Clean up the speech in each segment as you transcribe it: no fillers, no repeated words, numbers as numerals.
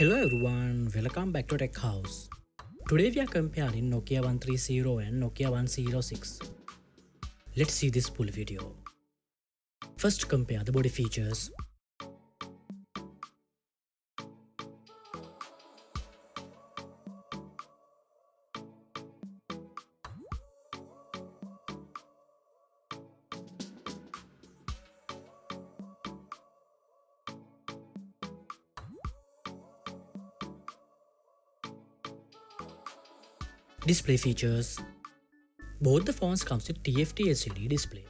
Hello everyone, welcome back to Tech House. Today we are comparing Nokia 130 and Nokia 106. Let's see this full video. First compare the body features. Display features. Both the phones comes with TFT LCD display.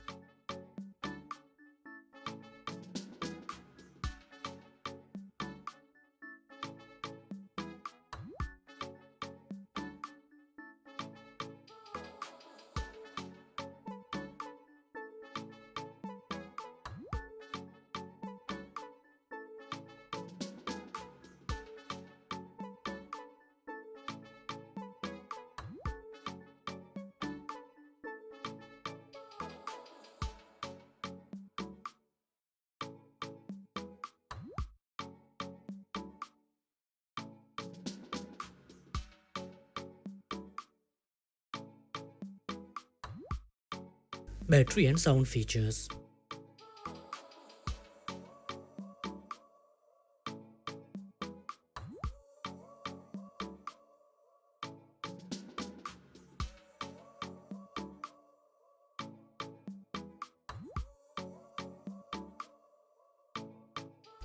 Battery and sound features.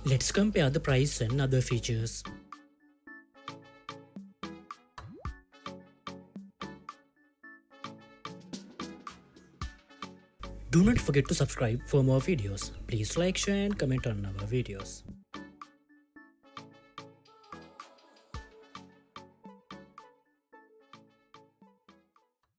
Let's compare the price and other features. Do not forget to subscribe for more videos. Please like, share and comment on our videos.